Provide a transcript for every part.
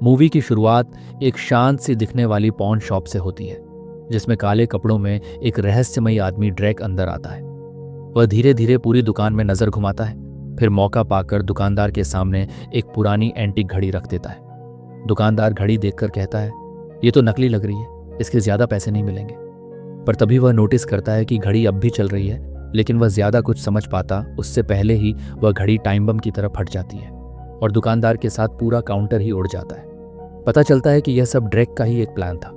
Movie की शुरुआत एक शांत सी दिखने वाली पॉन शॉप से होती है, जिसमें काले कपड़ों में एक रहस्यमयी आदमी ड्रैक अंदर आता है। वह धीरे धीरे पूरी दुकान में नजर घुमाता है, फिर मौका पाकर दुकानदार के सामने एक पुरानी एंटीक घड़ी रख देता है। दुकानदार घड़ी देखकर कहता है, ये तो नकली लग रही है, इसके ज्यादा पैसे नहीं मिलेंगे। पर तभी वह नोटिस करता है कि घड़ी अब भी चल रही है, लेकिन वह ज्यादा कुछ समझ पाता उससे पहले ही वह घड़ी टाइम बम की तरह फट जाती है और दुकानदार के साथ पूरा काउंटर ही उड़ जाता है। पता चलता है कि यह सब ड्रैक का ही एक प्लान था।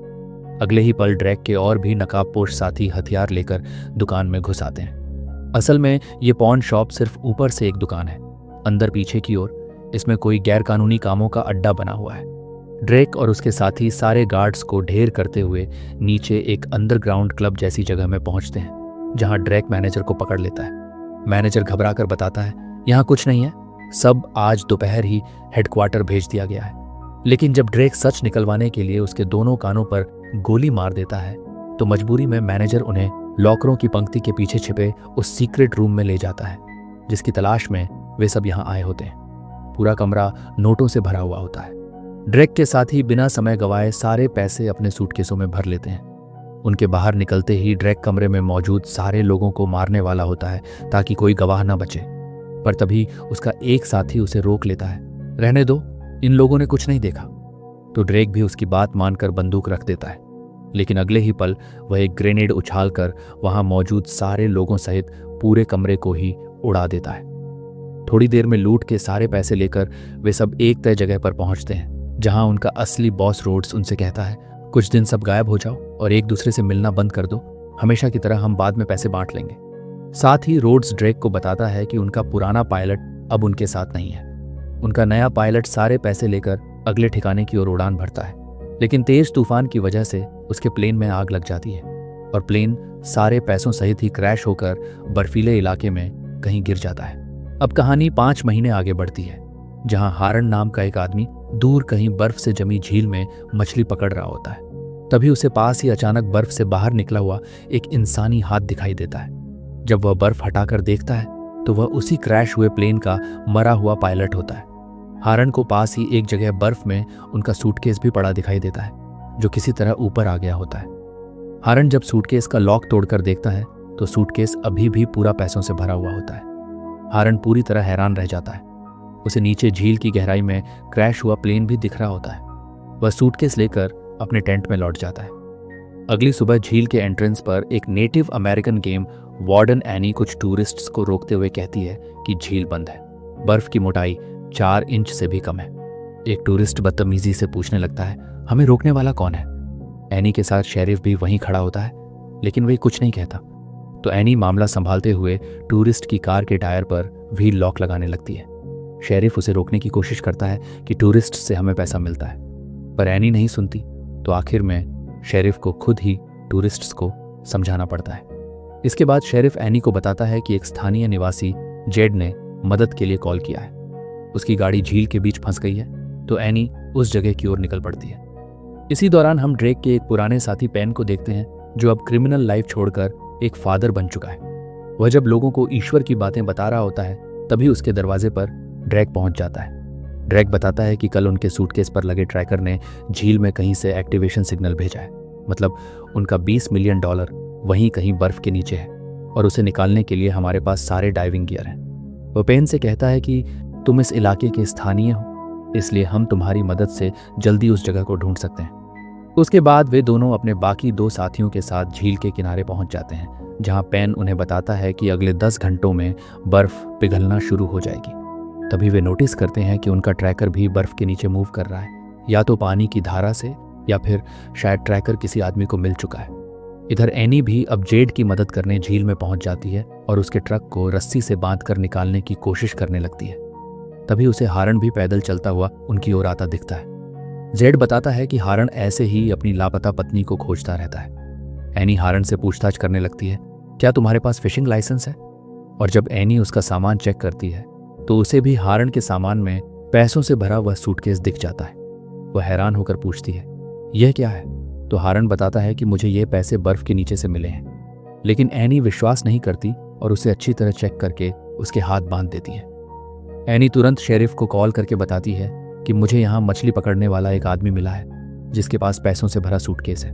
अगले ही पल ड्रैक के और भी नकाबपोश साथी हथियार लेकर दुकान में घुस आते हैं। असल में ये पॉन शॉप सिर्फ ऊपर से एक दुकान है, अंदर पीछे की ओर इसमें कोई गैरकानूनी कामों का अड्डा बना हुआ है। ड्रेक और उसके साथी सारे गार्ड्स को ढेर करते हुए नीचे एक अंडरग्राउंड क्लब जैसी जगह में पहुंचते हैं, जहां ड्रेक मैनेजर को पकड़ लेता है। मैनेजर घबरा कर बताता है, यहाँ कुछ नहीं है, सब आज दोपहर ही हेडक्वार्टर भेज दिया गया है। लेकिन जब ड्रेक सच निकलवाने के लिए उसके दोनों कानों पर गोली मार देता है, तो मजबूरी में मैनेजर उन्हें लॉकरों की पंक्ति के पीछे छिपे उस सीक्रेट रूम में ले जाता है, जिसकी तलाश में वे सब यहाँ आए होते हैं। पूरा कमरा नोटों से भरा हुआ होता है। ड्रेक के साथी बिना समय गवाए सारे पैसे अपने सूटकेसों में भर लेते हैं। उनके बाहर निकलते ही ड्रेक कमरे में मौजूद सारे लोगों को मारने वाला होता है ताकि कोई गवाह न बचे। पर तभी उसका एक साथी उसे रोक लेता है, रहने दो, इन लोगों ने कुछ नहीं देखा। तो ड्रेक भी उसकी बात मानकर बंदूक रख देता है, लेकिन अगले ही पल वह एक ग्रेनेड उछालकर वहां मौजूद सारे लोगों सहित पूरे कमरे को ही उड़ा देता है। थोड़ी देर में लूट के सारे पैसे लेकर वे सब एक तय जगह पर पहुंचते हैं, जहां उनका असली बॉस रोड्स उनसे कहता है, कुछ दिन सब गायब हो जाओ और एक दूसरे से मिलना बंद कर दो, हमेशा की तरह हम बाद में पैसे बांट लेंगे। साथ ही रोड्स ड्रेक को बताता है कि उनका पुराना पायलट अब उनके साथ नहीं है। उनका नया पायलट सारे पैसे लेकर अगले ठिकाने की ओर उड़ान भरता है, लेकिन तेज तूफान की वजह से उसके प्लेन में आग लग जाती है और प्लेन सारे पैसों सहित ही क्रैश होकर बर्फीले इलाके में कहीं गिर जाता है। अब कहानी 5 महीने आगे बढ़ती है, जहां हारन नाम का एक आदमी दूर कहीं बर्फ से जमी झील में मछली पकड़ रहा होता है। तभी उसे पास ही अचानक बर्फ से बाहर निकला हुआ एक इंसानी हाथ दिखाई देता है। जब वह बर्फ हटाकर देखता है तो वह उसी क्रैश हुए प्लेन का मरा हुआ पायलट होता है। हारन को पास ही एक जगह बर्फ में उनका सूटकेस भी पड़ा दिखाई देता है, जो किसी तरह ऊपर आ गया होता है। हारन जब सूटकेस का लॉक तोड़कर देखता है तो सूटकेस अभी भी पूरा पैसों से भरा हुआ होता है। हारन पूरी तरह हैरान रह जाता है। उसे नीचे झील की गहराई में क्रैश हुआ प्लेन भी दिख रहा होता है। वह सूटकेस लेकर अपने टेंट में लौट जाता है। अगली सुबह झील के एंट्रेंस पर एक native American game warden any कुछ टूरिस्ट्स को रोकते हुए कहती है कि झील बंद है, बर्फ की मोटाई 4 इंच से भी कम है। एक टूरिस्ट बदतमीजी से पूछने लगता है, हमें रोकने वाला कौन है? एनी के साथ शेरिफ भी वहीं खड़ा होता है, लेकिन वह कुछ नहीं कहता। तो एनी मामला संभालते हुए टूरिस्ट की कार के टायर पर व्हील लॉक लगाने लगती है। शेरिफ उसे रोकने की कोशिश करता है कि टूरिस्ट से हमें पैसा मिलता है, पर एनी नहीं सुनती। तो आखिर में शेरिफ को खुद ही टूरिस्ट्स को समझाना पड़ता है। इसके बाद शेरिफ एनी को बताता है कि एक स्थानीय निवासी जेड ने मदद के लिए कॉल किया है। उसकी गाड़ी झील के बीच फंस गई है, तो एनी उस जगह की ओर निकल पड़ती है। इसी दौरान हम ड्रेक के एक पुराने साथी पेन को देखते हैं, जो अब क्रिमिनल लाइफ छोड़कर एक फादर बन चुका है। वह जब लोगों को ईश्वर की बातें बता रहा होता है, तभी उसके दरवाजे पर ड्रेक पहुंच जाता है। ड्रेक बताता है कि कल उनके सूटकेस पर लगे ट्रैकर ने झील में कहीं से एक्टिवेशन सिग्नल भेजा है, मतलब उनका $20 मिलियन वहीं कहीं बर्फ के नीचे है और उसे निकालने के लिए हमारे पास सारे डाइविंग गियर हैं। वह पेन से कहता है कि तुम इस इलाके के स्थानीय हो, इसलिए हम तुम्हारी मदद से जल्दी उस जगह को ढूंढ सकते हैं। उसके बाद वे दोनों अपने बाकी 2 साथियों के साथ झील के किनारे पहुंच जाते हैं, जहां पेन उन्हें बताता है कि अगले 10 घंटों में बर्फ पिघलना शुरू हो जाएगी। तभी वे नोटिस करते हैं कि उनका ट्रैकर भी बर्फ के नीचे मूव कर रहा है, या तो पानी की धारा से या फिर शायद ट्रैकर किसी आदमी को मिल चुका है। इधर एनी भी अब जेड की मदद करने झील में पहुंच जाती है और उसके ट्रक को रस्सी से बांधकर निकालने की कोशिश करने लगती है। तभी उसे हारन भी पैदल चलता हुआ उनकी ओर आता दिखता है। जेड बताता है कि हारन ऐसे ही अपनी लापता पत्नी को खोजता रहता है। एनी हारन से पूछताछ करने लगती है, क्या तुम्हारे पास फिशिंग लाइसेंस है? और जब एनी उसका सामान चेक करती है तो उसे भी हारन के सामान में पैसों से भरा वह सूटकेस दिख जाता है। वह हैरान होकर पूछती है, यह क्या है? तो हारन बताता है कि मुझे ये पैसे बर्फ के नीचे से मिले हैं। लेकिन एनी विश्वास नहीं करती और उसे अच्छी तरह चेक करके उसके हाथ बांध देती है। एनी तुरंत शेरिफ को कॉल करके बताती है कि मुझे यहाँ मछली पकड़ने वाला एक आदमी मिला है जिसके पास पैसों से भरा सूटकेस है।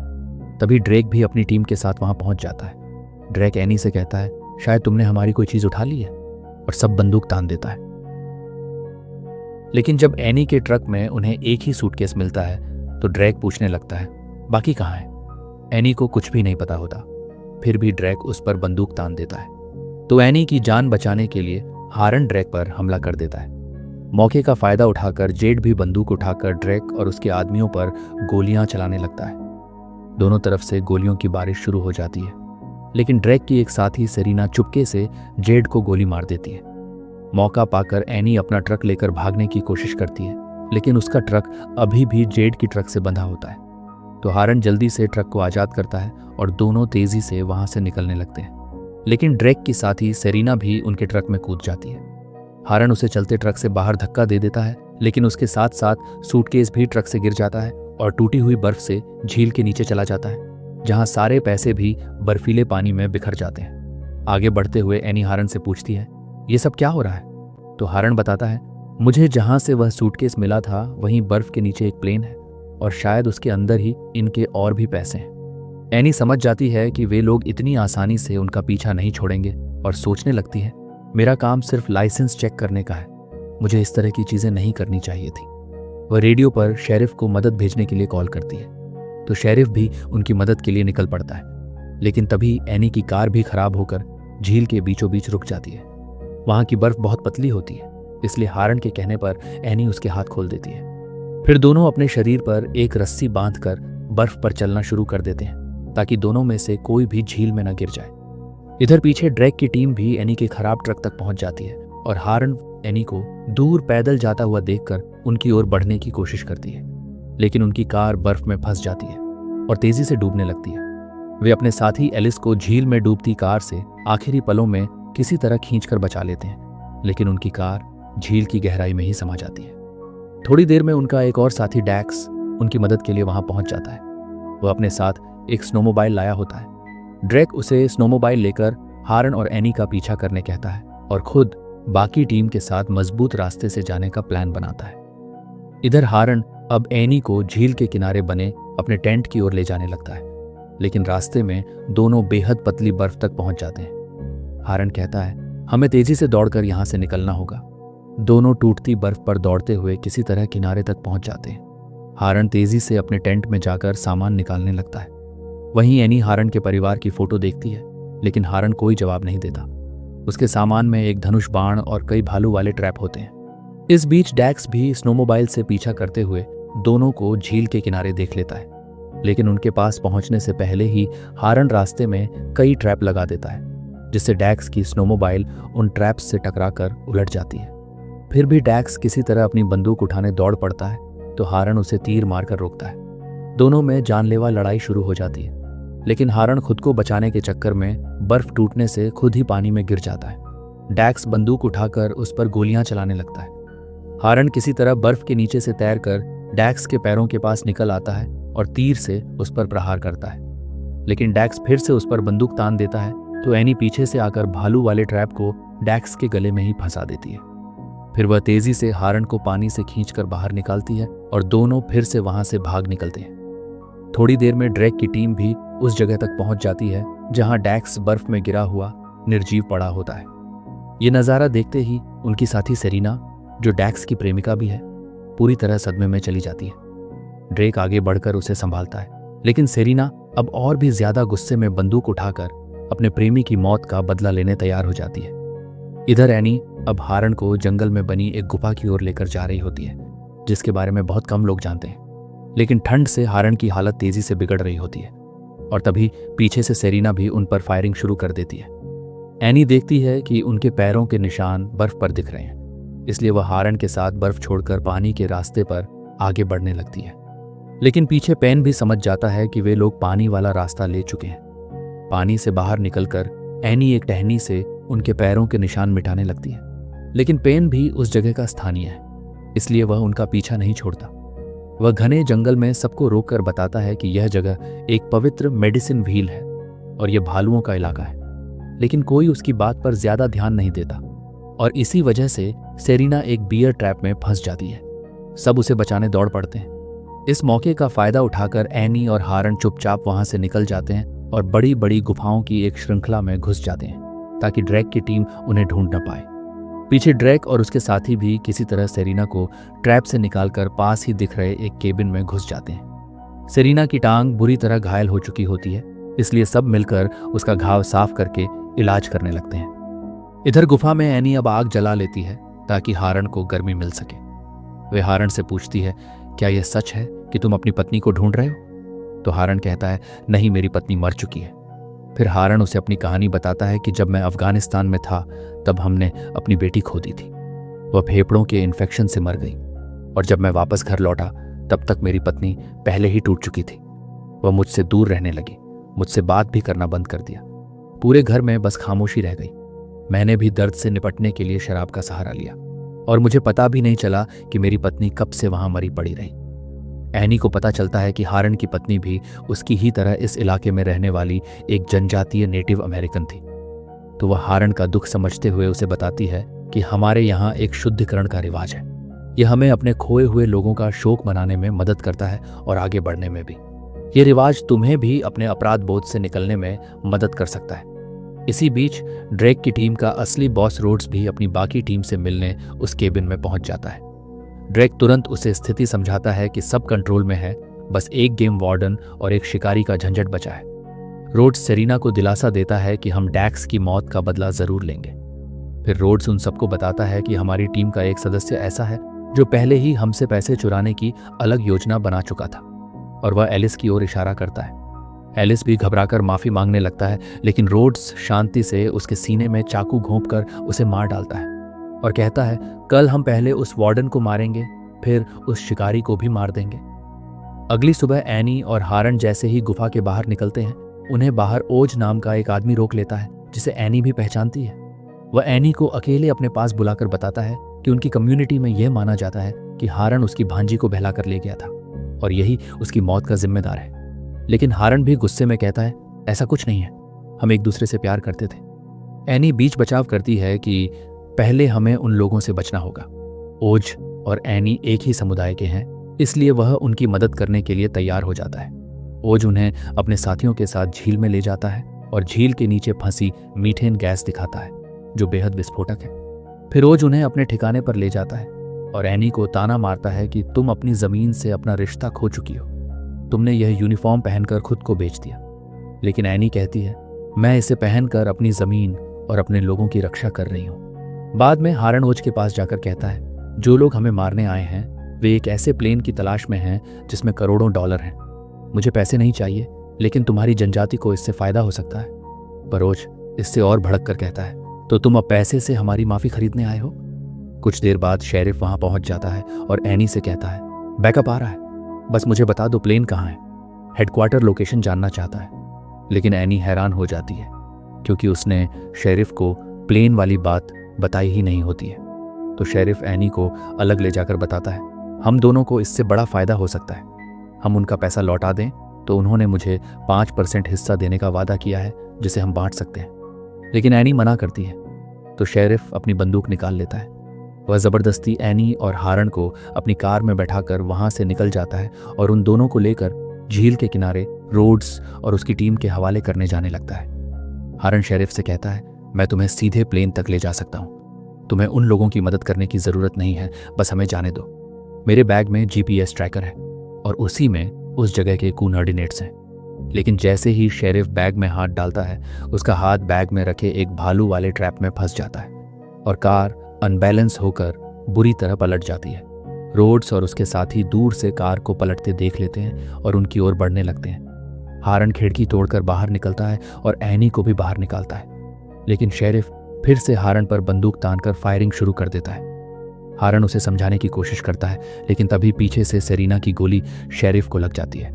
तभी ड्रेक भी अपनी टीम के साथ वहां पहुंच जाता है। ड्रेक एनी से कहता है, शायद तुमने हमारी कोई चीज उठा ली है, और सब बंदूक तान देता है। लेकिन जब एनी के ट्रक में उन्हें एक ही सूटकेस मिलता है तो ड्रेक पूछने लगता है, बाकी कहाँ है? एनी को कुछ भी नहीं पता होता। फिर भी ड्रेक उस पर बंदूक तान देता है तो एनी की जान बचाने के लिए हारन ड्रेक पर हमला कर देता है। मौके का फायदा उठाकर जेड भी बंदूक उठाकर ड्रेक और उसके आदमियों पर गोलियां चलाने लगता है। दोनों तरफ से गोलियों की बारिश शुरू हो जाती है, लेकिन ड्रेक की एक साथी सेरीना चुपके से जेड को गोली मार देती है। मौका पाकर एनी अपना ट्रक लेकर भागने की कोशिश करती है, लेकिन उसका ट्रक अभी भी जेड की ट्रक से बंधा होता है। तो हारन जल्दी से ट्रक को आजाद करता है और दोनों तेजी से वहां से निकलने लगते हैं। लेकिन ड्रेक की साथी सेरीना भी उनके ट्रक में कूद जाती है। हारन उसे चलते ट्रक से बाहर धक्का दे देता है, लेकिन उसके साथ साथ सूटकेस भी ट्रक से गिर जाता है और टूटी हुई बर्फ से झील के नीचे चला जाता है, जहां सारे पैसे भी बर्फीले पानी में बिखर जाते हैं। आगे बढ़ते हुए एनी हारन से पूछती है, ये सब क्या हो रहा है? तो हारन बताता है, मुझे जहां से वह सूटकेस मिला था वहीं बर्फ के नीचे एक प्लेन है और शायद उसके अंदर ही इनके और भी पैसे हैं। एनी समझ जाती है कि वे लोग इतनी आसानी से उनका पीछा नहीं छोड़ेंगे और सोचने लगती है, मेरा काम सिर्फ लाइसेंस चेक करने का है, मुझे इस तरह की चीजें नहीं करनी चाहिए थी। वह रेडियो पर शेरिफ को मदद भेजने के लिए कॉल करती है तो शेरिफ भी उनकी मदद के लिए निकल पड़ता है। लेकिन तभी एनी की कार भी खराब होकर झील के बीचों बीच रुक जाती है। वहां की बर्फ बहुत पतली होती है, इसलिए हारन के कहने पर एनी उसके हाथ खोल देती है। फिर दोनों अपने शरीर पर एक रस्सी बांधकर बर्फ पर चलना शुरू कर देते हैं ताकि दोनों में से कोई भी झील में न गिर जाए। इधर पीछे ड्रैक की टीम भी एनी के खराब ट्रक तक पहुंच जाती है और हारन एनी को दूर पैदल जाता हुआ देखकर उनकी ओर बढ़ने की कोशिश करती है, लेकिन उनकी कार बर्फ में फंस जाती है और तेजी से डूबने लगती है। वे अपने साथी एलिस को झील में डूबती कार से आखिरी पलों में किसी तरह खींचकर बचा लेते हैं, लेकिन उनकी कार झील की गहराई में ही समा जाती है। थोड़ी देर में उनका एक और साथी डैक्स उनकी मदद के लिए वहां पहुंच जाता है। वह अपने साथ एक स्नोमोबाइल लाया होता है। ड्रेक उसे स्नोमोबाइल लेकर हारन और एनी का पीछा करने कहता है और खुद बाकी टीम के साथ मजबूत रास्ते से जाने का प्लान बनाता है। इधर हारन अब एनी को झील के किनारे बने अपने टेंट की ओर ले जाने लगता है, लेकिन रास्ते में दोनों बेहद पतली बर्फ तक पहुंच जाते हैं। हारन कहता है, हमें तेजी से दौड़कर यहां से निकलना होगा। दोनों टूटती बर्फ पर दौड़ते हुए किसी तरह किनारे तक पहुंच जाते हैं। हारन तेजी से अपने टेंट में जाकर सामान निकालने लगता है। वहीं एनी हारन के परिवार की फोटो देखती है, लेकिन हारन कोई जवाब नहीं देता। उसके सामान में एक धनुष बाण और कई भालू वाले ट्रैप होते हैं। इस बीच डैक्स भी स्नोमोबाइल से पीछा करते हुए दोनों को झील के किनारे देख लेता है, लेकिन उनके पास पहुंचने से पहले ही हारन रास्ते में कई ट्रैप लगा देता है, जिससे डैक्स की स्नोमोबाइल उन ट्रैप्स से टकराकर उलट जाती है। फिर भी डैक्स किसी तरह अपनी बंदूक उठाने दौड़ पड़ता है तो हारन उसे तीर मारकर रोकता है। दोनों में जानलेवा लड़ाई शुरू हो जाती है, लेकिन हारन खुद को बचाने के चक्कर में बर्फ टूटने से खुद ही पानी में गिर जाता है। डैक्स बंदूक उठाकर उस पर गोलियां चलाने लगता है। हारन किसी तरह बर्फ के नीचे से तैरकर डैक्स के पैरों के पास निकल आता है और तीर से उस पर प्रहार करता है, लेकिन डैक्स फिर से उस पर बंदूक तान देता है तो एनी पीछे से आकर भालू वाले ट्रैप को डैक्स के गले में ही फंसा देती है। फिर वह तेजी से हारन को पानी से खींचकर बाहर निकालती है और दोनों फिर से वहां से भाग निकलते हैं। थोड़ी देर में ड्रैक की टीम भी उस जगह तक पहुंच जाती है जहां डैक्स बर्फ में गिरा हुआ निर्जीव पड़ा होता है। ये नज़ारा देखते ही उनकी साथी सेरीना, जो डैक्स की प्रेमिका भी है, पूरी तरह सदमे में चली जाती है। ड्रेक आगे बढ़कर उसे संभालता है, लेकिन सेरीना अब और भी ज्यादा गुस्से में बंदूक उठाकर अपने प्रेमी की मौत का बदला लेने तैयार हो जाती है। इधर एनी अब हारन को जंगल में बनी एक गुफा की ओर लेकर जा रही होती है, जिसके बारे में बहुत कम लोग जानते हैं। लेकिन ठंड से हारन की हालत तेजी से बिगड़ रही होती है और तभी पीछे से सेरीना भी उन पर फायरिंग शुरू कर देती है। एनी देखती है कि उनके पैरों के निशान बर्फ पर दिख रहे हैं, इसलिए वह हारन के साथ बर्फ छोड़कर पानी के रास्ते पर आगे बढ़ने लगती है। लेकिन पीछे पेन भी समझ जाता है कि वे लोग पानी वाला रास्ता ले चुके हैं। पानी से बाहर निकलकर एनी एक टहनी से उनके पैरों के निशान मिटाने लगती है, लेकिन पेन भी उस जगह का स्थानीय है, इसलिए वह उनका पीछा नहीं छोड़ता। वह घने जंगल में सबको रोककर बताता है कि यह जगह एक पवित्र मेडिसिन व्हील है और यह भालुओं का इलाका है, लेकिन कोई उसकी बात पर ज्यादा ध्यान नहीं देता और इसी वजह से सेरीना एक बियर ट्रैप में फंस जाती है। सब उसे बचाने दौड़ पड़ते हैं। इस मौके का फायदा उठाकर एनी और हारन चुपचाप वहां से निकल जाते हैं और बड़ी बड़ी गुफाओं की एक श्रृंखला में घुस जाते हैं ताकि ड्रैक की टीम उन्हें ढूंढ न पाए। पीछे ड्रैक और उसके साथी भी किसी तरह सेरीना को ट्रैप से निकालकर पास ही दिख रहे एक केबिन में घुस जाते हैं। सेरीना की टांग बुरी तरह घायल हो चुकी होती है, इसलिए सब मिलकर उसका घाव साफ करके इलाज करने लगते हैं। इधर गुफा में एनी अब आग जला लेती है ताकि हारन को गर्मी मिल सके। वे हारन से पूछती है, क्या यह सच है कि तुम अपनी पत्नी को ढूंढ रहे हो? तो हारन कहता है, नहीं, मेरी पत्नी मर चुकी है। फिर हारन उसे अपनी कहानी बताता है कि जब मैं अफगानिस्तान में था तब हमने अपनी बेटी खो दी थी। वह फेफड़ों के इन्फेक्शन से मर गई और जब मैं वापस घर लौटा तब तक मेरी पत्नी पहले ही टूट चुकी थी। वह मुझसे दूर रहने लगी, मुझसे बात भी करना बंद कर दिया। पूरे घर में बस खामोशी रह गई। मैंने भी दर्द से निपटने के लिए शराब का सहारा लिया और मुझे पता भी नहीं चला कि मेरी पत्नी कब से वहां मरी पड़ी रही। एनी को पता चलता है कि हारन की पत्नी भी उसकी ही तरह इस इलाके में रहने वाली एक जनजातीय नेटिव अमेरिकन थी। तो वह हारन का दुख समझते हुए उसे बताती है कि हमारे यहाँ एक शुद्धिकरण का रिवाज है। यह हमें अपने खोए हुए लोगों का शोक मनाने में मदद करता है और आगे बढ़ने में भी। ये रिवाज तुम्हें भी अपने अपराध बोध से निकलने में मदद कर सकता है। इसी बीच ड्रेक की टीम का असली बॉस रोड्स भी अपनी बाकी टीम से मिलने उस केबिन में पहुंच जाता है। ड्रेक तुरंत उसे स्थिति समझाता है कि सब कंट्रोल में है, बस एक गेम वार्डन और एक शिकारी का झंझट बचा है। रोड्स सेरीना को दिलासा देता है कि हम डैक्स की मौत का बदला जरूर लेंगे। फिर रोड्स उन सबको बताता है कि हमारी टीम का एक सदस्य ऐसा है जो पहले ही हमसे पैसे चुराने की अलग योजना बना चुका था, और वह एलिस की ओर इशारा करता है। एलिस भी घबराकर माफी मांगने लगता है, लेकिन रोड्स शांति से उसके सीने में चाकू घोंपकर उसे मार डालता है और कहता है, कल हम पहले उस वार्डन को मारेंगे, फिर उस शिकारी को भी मार देंगे। अगली सुबह एनी और हारन जैसे ही गुफा के बाहर निकलते हैं, उन्हें बाहर ओज नाम का एक आदमी रोक लेता है जिसे एनी भी पहचानती है। वह एनी को अकेले अपने पास बुलाकर बताता है कि उनकी कम्युनिटी में यह माना जाता है कि हारन उसकी भांजी को बहलाकर ले गया था और यही उसकी मौत का जिम्मेदार है। लेकिन हारन भी गुस्से में कहता है, ऐसा कुछ नहीं है, हम एक दूसरे से प्यार करते थे। एनी बीच बचाव करती है कि पहले हमें उन लोगों से बचना होगा। ओज और एनी एक ही समुदाय के हैं, इसलिए वह उनकी मदद करने के लिए तैयार हो जाता है। ओज उन्हें अपने साथियों के साथ झील में ले जाता है और झील के नीचे फंसी मीथेन गैस दिखाता है जो बेहद विस्फोटक है। फिर ओज उन्हें अपने ठिकाने पर ले जाता है और एनी को ताना मारता है कि तुम अपनी जमीन से अपना रिश्ता खो चुकी हो, तुमने यह यूनिफॉर्म पहनकर खुद को बेच दिया। लेकिन एनी कहती है, मैं इसे पहनकर अपनी जमीन और अपने लोगों की रक्षा कर रही हूँ। बाद में हारन ओज के पास जाकर कहता है, जो लोग हमें मारने आए हैं वे एक ऐसे प्लेन की तलाश में हैं जिसमें करोड़ों डॉलर हैं। मुझे पैसे नहीं चाहिए, लेकिन तुम्हारी जनजाति को इससे फायदा हो सकता है। पर ओज इससे और भड़क कर कहता है, तो तुम अब पैसे से हमारी माफी खरीदने आए हो? कुछ देर बाद शेरिफ वहां पहुंच जाता है और एनी से कहता है, बैकअप आ रहा है, बस मुझे बता दो प्लेन कहाँ है। हेडक्वार्टर लोकेशन जानना चाहता है। लेकिन एनी हैरान हो जाती है क्योंकि उसने शेरिफ को प्लेन वाली बात बताई ही नहीं होती है। तो शेरिफ एनी को अलग ले जाकर बताता है, हम दोनों को इससे बड़ा फायदा हो सकता है। हम उनका पैसा लौटा दें तो उन्होंने मुझे 5% हिस्सा देने का वादा किया है जिसे हम बांट सकते हैं। लेकिन एनी मना करती है। तो शेरिफ अपनी बंदूक निकाल लेता है। वह ज़बरदस्ती एनी और हारन को अपनी कार में बैठाकर वहां से निकल जाता है और उन दोनों को लेकर झील के किनारे रोड्स और उसकी टीम के हवाले करने जाने लगता है। हारन शेरिफ से कहता है, मैं तुम्हें सीधे प्लेन तक ले जा सकता हूँ, तुम्हें उन लोगों की मदद करने की ज़रूरत नहीं है, बस हमें जाने दो। मेरे बैग में GPS ट्रैकर है और उसी में उस जगह के कोऑर्डिनेट्स हैं। लेकिन जैसे ही शेरिफ बैग में हाथ डालता है, उसका हाथ बैग में रखे एक भालू वाले ट्रैप में फंस जाता है और कार अनबैलेंस होकर बुरी तरह पलट जाती है। रोड्स और उसके साथी दूर से कार को पलटते देख लेते हैं और उनकी ओर बढ़ने लगते हैं। हारन खिड़की तोड़कर बाहर निकलता है और एनी को भी बाहर निकालता है। लेकिन शेरिफ फिर से हारन पर बंदूक तानकर फायरिंग शुरू कर देता है। हारन उसे समझाने की कोशिश करता है, लेकिन तभी पीछे से सेरीना की गोली शेरिफ को लग जाती है।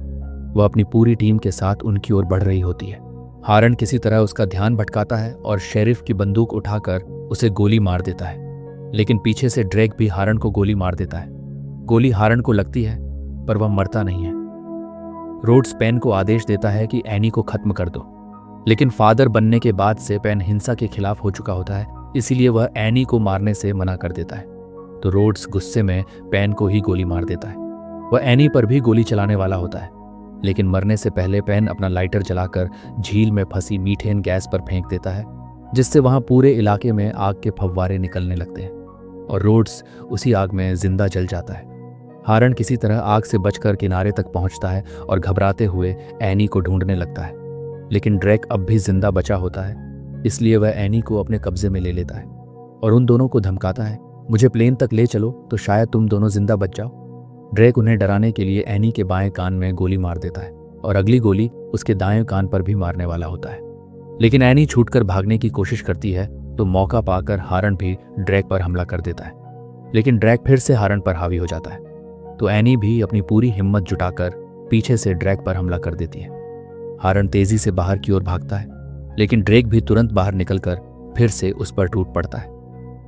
वह अपनी पूरी टीम के साथ उनकी ओर बढ़ रही होती है। हारन किसी तरह उसका ध्यान भटकाता है और शेरिफ की बंदूक उठाकर उसे गोली मार देता है। लेकिन पीछे से ड्रेक भी हारन को गोली मार देता है। गोली हारन को लगती है पर वह मरता नहीं है। रोड्स पेन को आदेश देता है कि एनी को खत्म कर दो, लेकिन फादर बनने के बाद से पेन हिंसा के खिलाफ हो चुका होता है, इसीलिए वह एनी को मारने से मना कर देता है। तो रोड्स गुस्से में पेन को ही गोली मार देता है। वह एनी पर भी गोली चलाने वाला होता है, लेकिन मरने से पहले पेन अपना लाइटर जलाकर झील में फंसी मीथेन गैस पर फेंक देता है, जिससे वहां पूरे इलाके में आग के फव्वारे निकलने लगते हैं और रोड्स उसी आग में जिंदा जल जाता है। हारन किसी तरह आग से बचकर किनारे तक पहुंचता है और घबराते हुए एनी को ढूंढने लगता है, लेकिन ड्रैक अब भी जिंदा बचा होता है, इसलिए वह एनी को अपने कब्जे में ले लेता है और उन दोनों को धमकाता है, मुझे प्लेन तक ले चलो तो शायद तुम दोनों जिंदा बच जाओ। ड्रैक उन्हें डराने के लिए एनी के बाएं कान में गोली मार देता है और अगली गोली उसके दाएं कान पर भी मारने वाला होता है, लेकिन एनी छूटकर भागने की कोशिश करती है तो मौका पाकर हारन भी ड्रैक पर हमला कर देता है, लेकिन ड्रैक फिर से हारन पर हावी हो जाता है तो एनी भी अपनी पूरी हिम्मत जुटाकर पीछे से ड्रैक पर हमला कर देती है। हारन तेजी से बाहर की ओर भागता है, लेकिन ड्रैक भी तुरंत बाहर निकलकर फिर से उस पर टूट पड़ता है।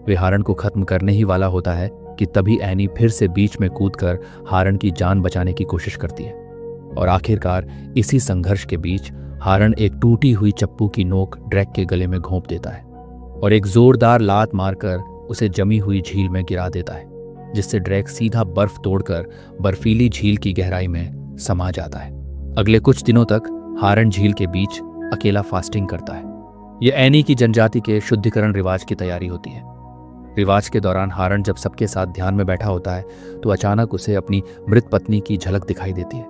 वे हारन को खत्म करने ही वाला होता है कि तभी एनी फिर से बीच में कूदकर हारन की जान बचाने की कोशिश करती है और आखिरकार इसी संघर्ष के बीच हारन एक टूटी हुई चप्पू की नोक ड्रैक के गले में घोंप देता है और एक जोरदार लात मारकर उसे जमी हुई झील में गिरा देता है, जिससे ड्रैक सीधा बर्फ तोड़कर बर्फीली झील की गहराई में समा जाता है। अगले कुछ दिनों तक हारन झील के बीच अकेला फास्टिंग करता है। यह एनी की जनजाति के शुद्धिकरण रिवाज की तैयारी होती है। रिवाज के दौरान हारन जब सबके साथ ध्यान में बैठा होता है तो अचानक उसे अपनी मृत पत्नी की झलक दिखाई देती है।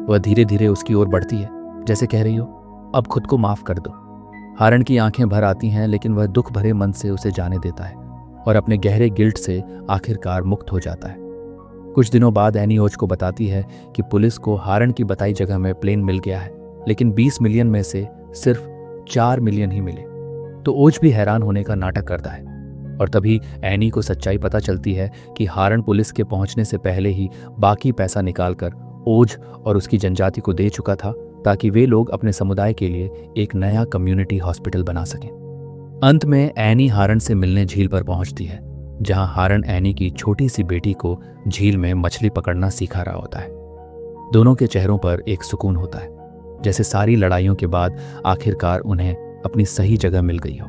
वह धीरे धीरे उसकी ओर बढ़ती है, जैसे कह रही हो, अब खुद को माफ कर दो। हारन की आंखें भर आती हैं, लेकिन वह दुख भरे मन से उसे जाने देता है और अपने गहरे गिल्ट से आखिरकार मुक्त हो जाता है। कुछ दिनों बाद एनी ओज को बताती है कि पुलिस को हारन की बताई जगह में प्लेन मिल गया है, लेकिन 20 मिलियन में से सिर्फ 4 मिलियन ही मिले। तो ओज भी हैरान होने का नाटक करता है और तभी एनी को सच्चाई पता चलती है कि हारन पुलिस के पहुंचने से पहले ही बाकी पैसा निकालकर ओज और उसकी जनजाति को दे चुका था, ताकि वे लोग अपने समुदाय के लिए एक नया कम्युनिटी हॉस्पिटल बना सकें। अंत में एनी हारन से मिलने झील पर पहुंचती है, जहां हारन एनी की छोटी सी बेटी को झील में मछली पकड़ना सिखा रहा होता है। दोनों के चेहरों पर एक सुकून होता है, जैसे सारी लड़ाइयों के बाद आखिरकार उन्हें अपनी सही जगह मिल गई हो।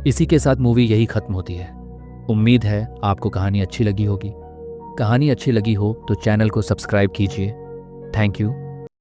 इसी के साथ मूवी यही खत्म होती है। उम्मीद है आपको कहानी अच्छी लगी होगी। कहानी अच्छी लगी हो तो चैनल को सब्सक्राइब कीजिए। Thank you.